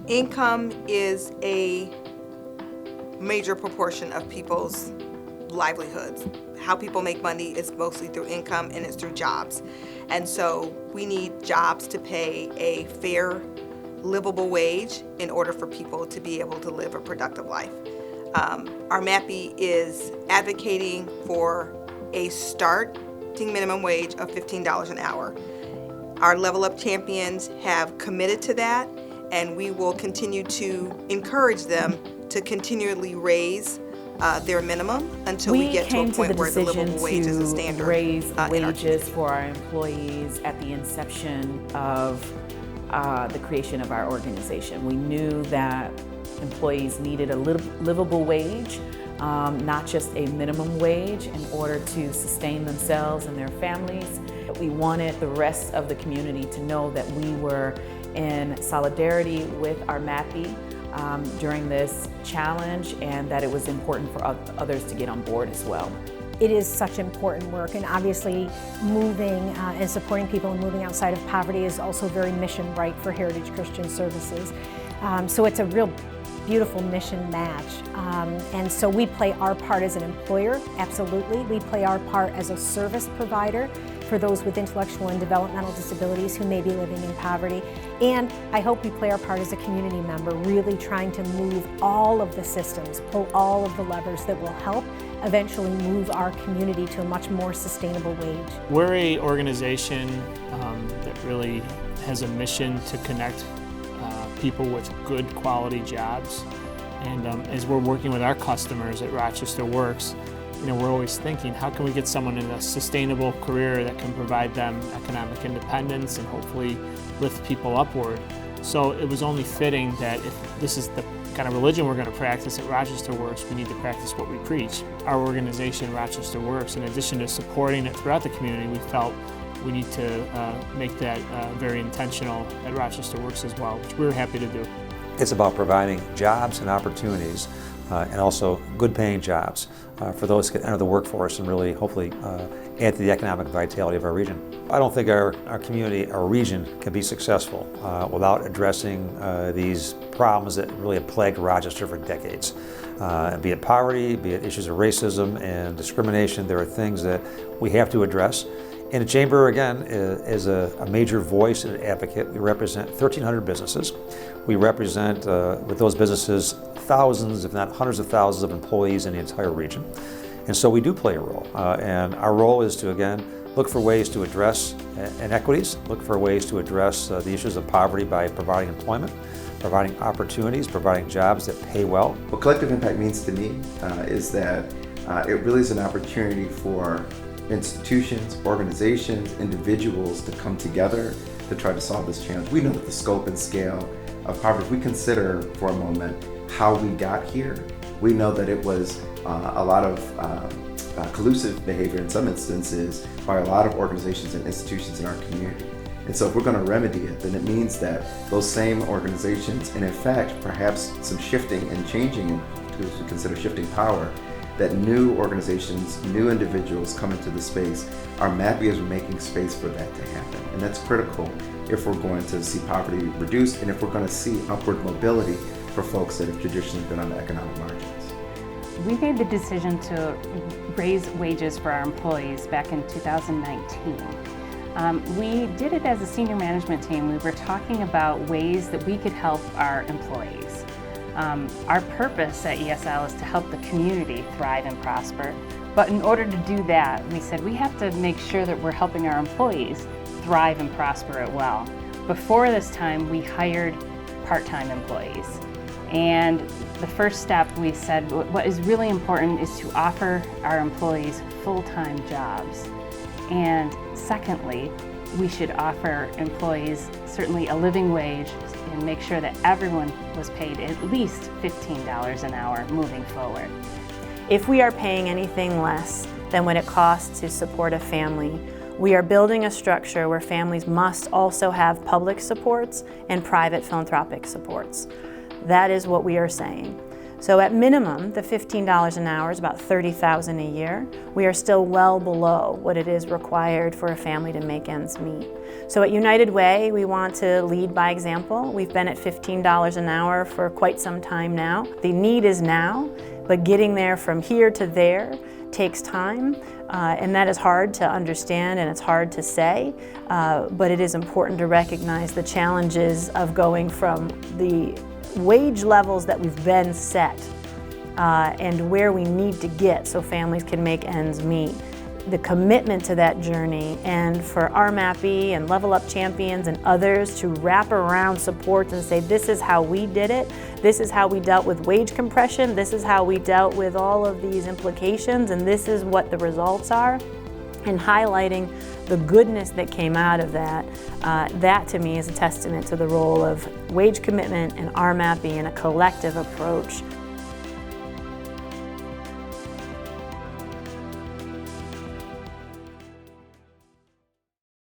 Income is a major proportion of people's livelihoods. How people make money is mostly through income, and it's through jobs. And so we need jobs to pay a fair, livable wage in order for people to be able to live a productive life. Our MAPI is advocating for a starting minimum wage of $15 an hour. Our Level Up champions have committed to that, and we will continue to encourage them to continually raise their minimum until we get to a point where the livable wage is a standard. We came to the decision to raise wages for our employees at the inception of the creation of our organization. We knew that employees needed a livable wage, not just a minimum wage, in order to sustain themselves and their families. We wanted the rest of the community to know that we were in solidarity with our MAPI during this challenge, and that it was important for others to get on board as well. It is such important work, and obviously moving and supporting people and moving outside of poverty is also very mission right for Heritage Christian Services. So it's a real beautiful mission match. And so we play our part as an employer, absolutely. We play our part as a service provider for those with intellectual and developmental disabilities who may be living in poverty. And I hope we play our part as a community member, really trying to move all of the systems, pull all of the levers that will help eventually move our community to a much more sustainable wage. We're an organization that really has a mission to connect people with good quality jobs. And as we're working with our customers at Rochester Works, we're always thinking, how can we get someone in a sustainable career that can provide them economic independence and hopefully lift people upward? So it was only fitting that if this is the kind of religion we're going to practice at Rochester Works, we need to practice what we preach. Our organization, Rochester Works, in addition to supporting it throughout the community, we felt we need to make that very intentional at Rochester Works as well, which we were happy to do. It's about providing jobs and opportunities and also good paying jobs for those who can enter the workforce and really hopefully add to the economic vitality of our region. I don't think our community, our region, can be successful without addressing these problems that really have plagued Rochester for decades. Be it poverty, be it issues of racism and discrimination, there are things that we have to address. And the Chamber, again, is a major voice and advocate. We represent 1,300 businesses. We represent, with those businesses, thousands, if not hundreds of thousands of employees in the entire region. And so we do play a role. And our role is to, again, look for ways to address inequities, look for ways to address the issues of poverty by providing employment, providing opportunities, providing jobs that pay well. What collective impact means to me is that it really is an opportunity for institutions, organizations, individuals to come together to try to solve this challenge. We know that the scope and scale of poverty, if we consider for a moment how we got here, we know that it was a lot of collusive behavior in some instances by a lot of organizations and institutions in our community. And so if we're going to remedy it, then it means that those same organizations, and in fact, perhaps some shifting and changing, as we consider shifting power, that new organizations, new individuals come into the space. Our MAPI is making space for that to happen. And that's critical if we're going to see poverty reduced and if we're going to see upward mobility for folks that have traditionally been on the economic margins. We made the decision to raise wages for our employees back in 2019. We did it as a senior management team. We were talking about ways that we could help our employees. Our purpose at ESL is to help the community thrive and prosper. But in order to do that, we said we have to make sure that we're helping our employees thrive and prosper as well. Before this time, we hired part-time employees. And the first step, we said what is really important is to offer our employees full-time jobs. And secondly, we should offer employees certainly a living wage and make sure that everyone was paid at least $15 an hour moving forward. If we are paying anything less than what it costs to support a family, we are building a structure where families must also have public supports and private philanthropic supports. That is what we are saying. So at minimum, the $15 an hour is about $30,000 a year. We are still well below what it is required for a family to make ends meet. So at United Way, we want to lead by example. We've been at $15 an hour for quite some time now. The need is now, but getting there from here to there takes time, and that is hard to understand and it's hard to say, but it is important to recognize the challenges of going from the wage levels that we've been set and where we need to get so families can make ends meet. The commitment to that journey, and for RMAPI and Level Up Champions and others to wrap around support and say, this is how we did it, this is how we dealt with wage compression, this is how we dealt with all of these implications, and this is what the results are, and highlighting the goodness that came out of that, that to me is a testament to the role of wage commitment and RMAPI and a collective approach